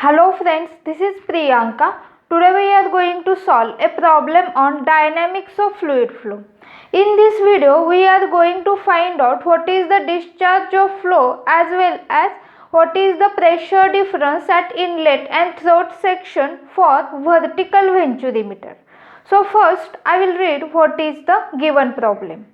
Hello friends, this is Priyanka. Today we are going to solve a problem on dynamics of fluid flow. In this video, we are going to find out what is the discharge of flow as well as what is the pressure difference at inlet and throat section for vertical venturimeter. So first, I will read what is the given problem.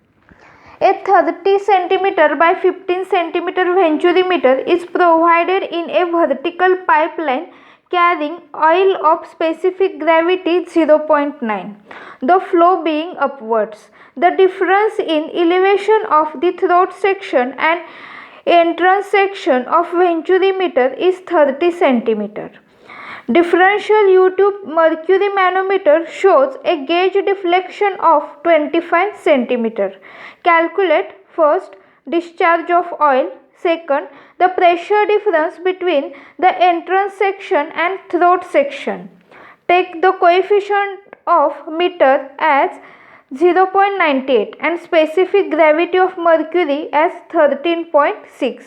A 30 cm by 15 cm venturimeter is provided in a vertical pipeline carrying oil of specific gravity 0.9, the flow being upwards. The difference in elevation of the throat section and entrance section of venturimeter is 30 cm. Differential YouTube mercury manometer shows a gauge deflection of 25 cm. Calculate first discharge of oil, second the pressure difference between the entrance section and throat section. Take the coefficient of meter as 0.98 and specific gravity of mercury as 13.6.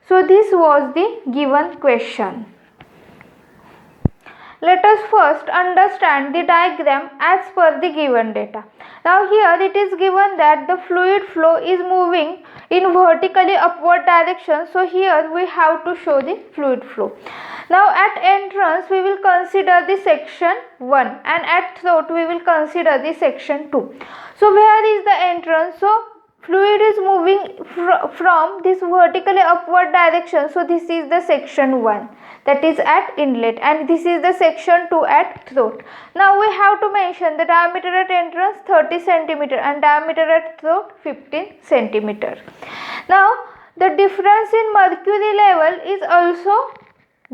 So this was the given question. Let us first understand the diagram as per the given data. Now here it is given that the fluid flow is moving in vertically upward direction. So here we have to show the fluid flow. Now at entrance we will consider the section 1 and at throat we will consider the section 2. So where is the entrance? So fluid is moving from this vertically upward direction. So this is the section 1, that is at inlet, and this is the section 2 at throat. Now we have to mention the diameter at entrance 30 cm and diameter at throat 15 cm. Now the difference in mercury level is also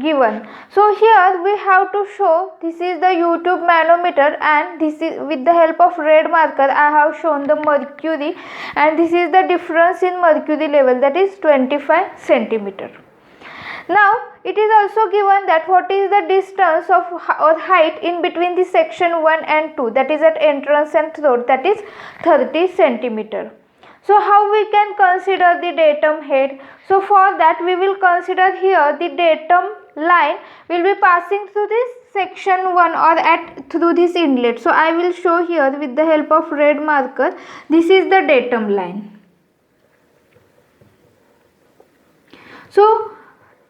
given. So here we have to show, this is the YouTube manometer and this is with the help of red marker I have shown the mercury, and this is the difference in mercury level, that is 25 cm. Now it is also given that what is the distance of or height in between the section 1 and 2, that is at entrance and throat, that is 30 cm. So how we can consider the datum head? So for that we will consider here the datum line will be passing through this section 1 or through this inlet. So I will show here with the help of red marker. This is the datum line. So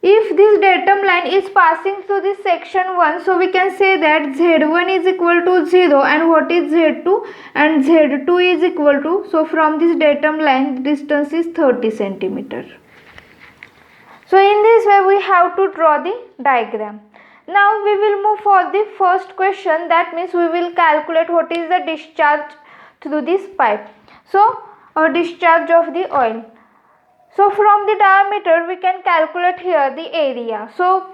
if this datum line is passing through this section 1, so we can say that Z1 is equal to 0 and what is Z2, and Z2 is equal to, so from this datum line the distance is 30 cm. So in this way we have to draw the diagram. Now we will move for the first question, that means we will calculate what is the discharge through this pipe. So discharge of the oil. So from the diameter we can calculate here the area. So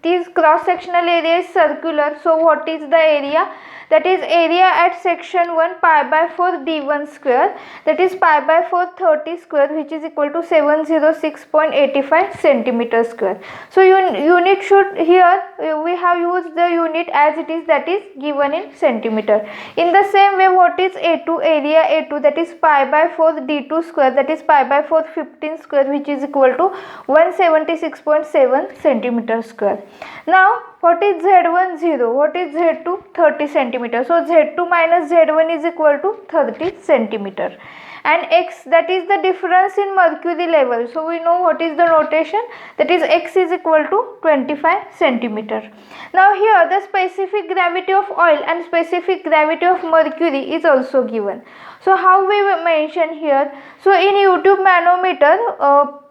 this cross sectional area is circular. So what is the area? That is area at section 1 pi by 4 d1 square, that is pi by 4 30 square, which is equal to 706.85 centimeter square. So unit should, here we have used the unit as it is, that is given in centimeter. In the same way, what is A2, area A2, that is pi by 4 d2 square, that is pi by 4 15 square, which is equal to 176.7 centimeter square. Now what is Z1 0, what is Z2 30 centimeter. So Z2 minus Z1 is equal to 30 centimeter, and X, that is the difference in mercury level. So we know what is the notation, that is X is equal to 25 centimeter. Now here the specific gravity of oil and specific gravity of mercury is also given. So how we mention here? So in YouTube manometer,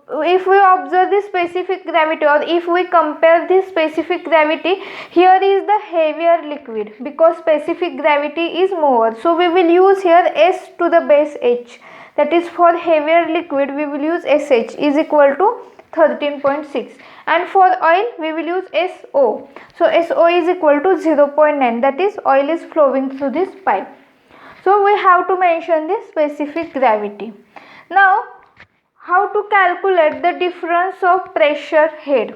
if we observe the specific gravity, or if we compare this specific gravity, here is the heavier liquid because specific gravity is more. So we will use here S to the base H, that is for heavier liquid we will use SH is equal to 13.6, and for oil we will use SO. So SO is equal to 0.9, that is oil is flowing through this pipe. So we have to mention the specific gravity. Now how to calculate the difference of pressure head?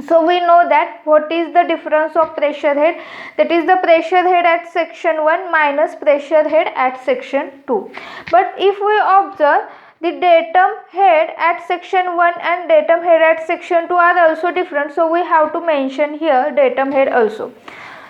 So we know that what is the difference of pressure head, that is the pressure head at section 1 minus pressure head at section 2. But if we observe the datum head at section 1 and datum head at section 2 are also different, so we have to mention here datum head also.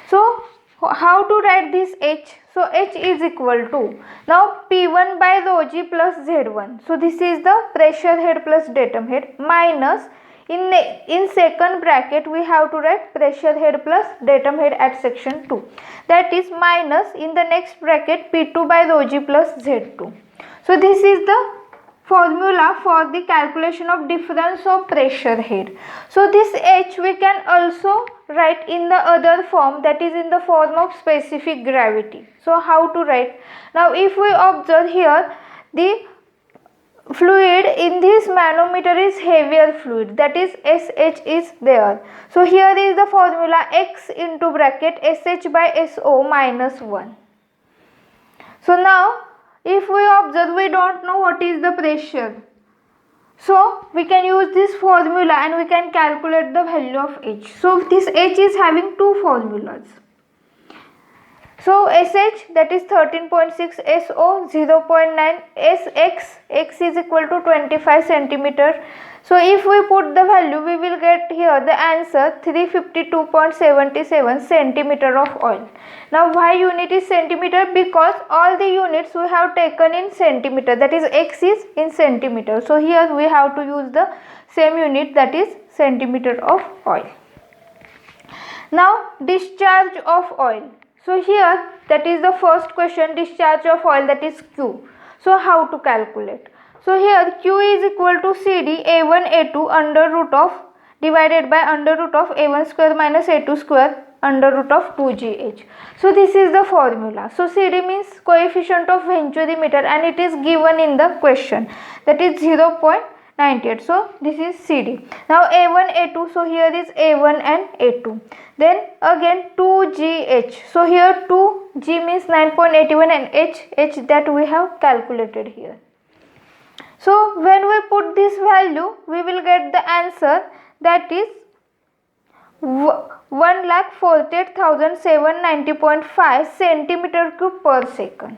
So how to write this H? So H is equal to, now P1 by rho g plus Z1. So this is the pressure head plus datum head, minus in second bracket we have to write pressure head plus datum head at section 2. That is minus in the next bracket P2 by rho g plus Z2. So this is the formula for the calculation of difference of pressure head. So this H we can also write in the other form, that is in the form of specific gravity. So how to write? Now if we observe here, the fluid in this manometer is heavier fluid, that is SH is there. So here is the formula X into bracket SH by SO minus 1. So now if we observe, we don't know what is the pressure. So we can use this formula and we can calculate the value of H. So this H is having two formulas. So SH, that is 13.6, SO 0.9, SX, X is equal to 25 centimeter. So if we put the value, we will get here the answer 352.77 centimeter of oil. Now why unit is centimeter? Because all the units we have taken in centimeter, that is X is in centimeter. So here we have to use the same unit, that is centimeter of oil. Now discharge of oil. So here, that is the first question, discharge of oil, that is Q. So how to calculate? So here Q is equal to CD A1 A2 under root of divided by under root of A1 square minus A2 square under root of 2GH. So this is the formula. So CD means coefficient of venturimeter and it is given in the question, that is 0.98. So this is CD. Now A1 A2, so here is A1 and A2. Then again 2GH. So here 2G means 9.81 and H that we have calculated here. So when we put this value, we will get the answer, that is 1,48,790.5 centimeter cube per second.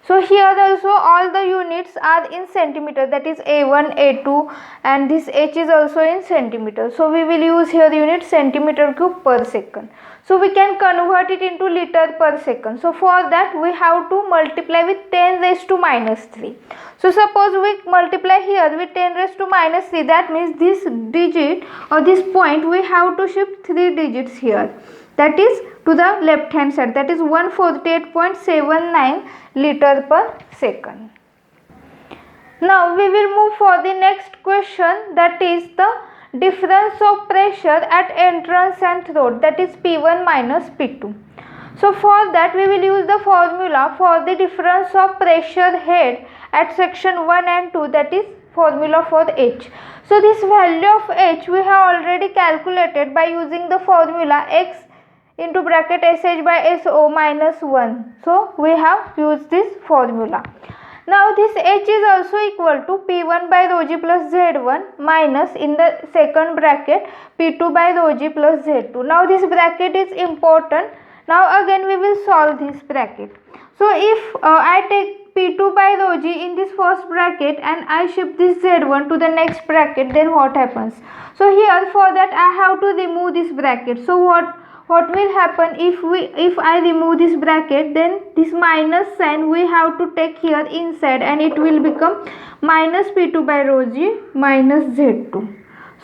So here also all the units are in centimeter, that is A1, A2, and this H is also in centimeter. So we will use here the unit centimeter cube per second. So we can convert it into liter per second. So for that we have to multiply with 10 raised to minus 3. So suppose we multiply here with 10 raised to minus 3, that means this digit or this point we have to shift 3 digits here. That is to the left hand side, that is 148.79 liter per second. Now we will move for the next question, that is the difference of pressure at entrance and throat, that is P1 minus P2. So for that we will use the formula for the difference of pressure head at section 1 and 2, that is formula for H. So this value of H we have already calculated by using the formula X into bracket SH by SO minus 1. So we have used this formula. Now this H is also equal to P1 by rho g plus Z1 minus in the second bracket P2 by rho g plus Z2. Now this bracket is important. Now again we will solve this bracket. So if I take P2 by rho g in this first bracket and I shift this Z1 to the next bracket, then what happens? So here for that I have to remove this bracket. So what will happen if I remove this bracket, then this minus sign we have to take here inside and it will become minus P2 by rho g minus Z2.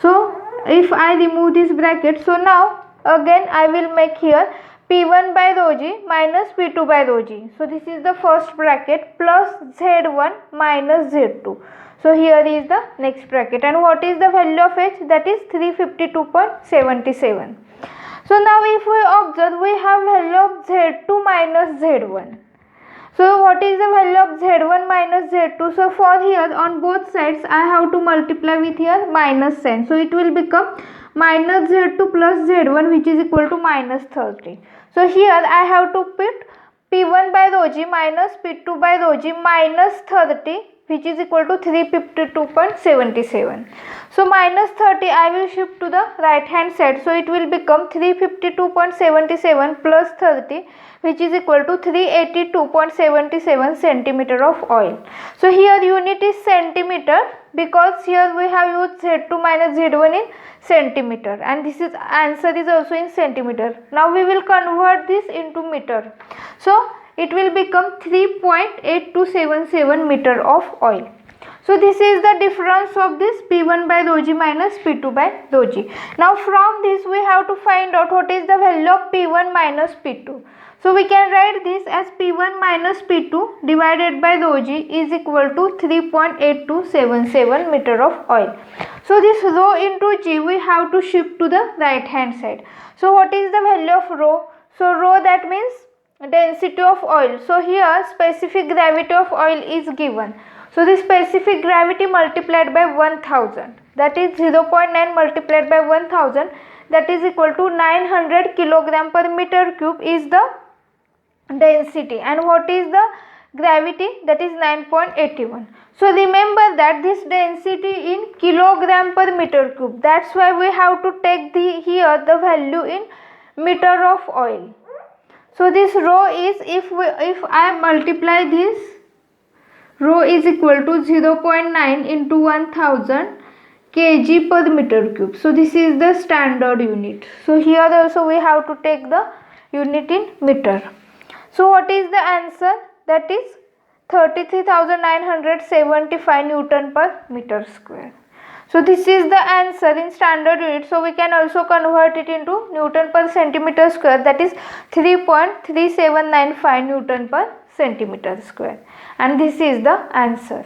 So if I remove this bracket, so now again I will make here P1 by rho g minus P2 by rho g. So this is the first bracket plus Z1 minus Z2. So here is the next bracket, and what is the value of H? That is 352.77. So now if we observe, we have value of Z2 minus Z1. So what is the value of Z1 minus Z2? So for here on both sides I have to multiply with here minus sign. So it will become minus Z2 plus Z1, which is equal to minus 30. So here I have to put P1 by rho g minus P2 by rho g minus 30, which is equal to 352.77. So minus 30 I will shift to the right hand side. So it will become 352.77 plus 30, which is equal to 382.77 centimeter of oil. So here unit is centimeter, because here we have used Z2 minus Z1 in centimeter, and this is answer is also in centimeter. Now we will convert this into meter. So it will become 3.8277 meter of oil. So this is the difference of this P1 by rho g minus P2 by rho g. Now from this we have to find out what is the value of P1 minus P2. So we can write this as P1 minus P2 divided by rho g is equal to 3.8277 meter of oil. So this rho into g we have to shift to the right hand side. So what is the value of rho? So rho, that means density of oil. So here specific gravity of oil is given. So the specific gravity multiplied by 1000, that is 0.9 multiplied by 1000, that is equal to 900 kilogram per meter cube is the density, and what is the gravity? That is 9.81. So remember that this density in kilogram per meter cube, that's why we have to take here the value in meter of oil. So this rho is, if I multiply this, rho is equal to 0.9 into 1000 kg per meter cube. So this is the standard unit. So here also we have to take the unit in meter. So what is the answer? That is 33,975 Newton per meter square. So this is the answer in standard unit. So we can also convert it into Newton per centimeter square, that is 3.3795 Newton per centimeter square, and this is the answer.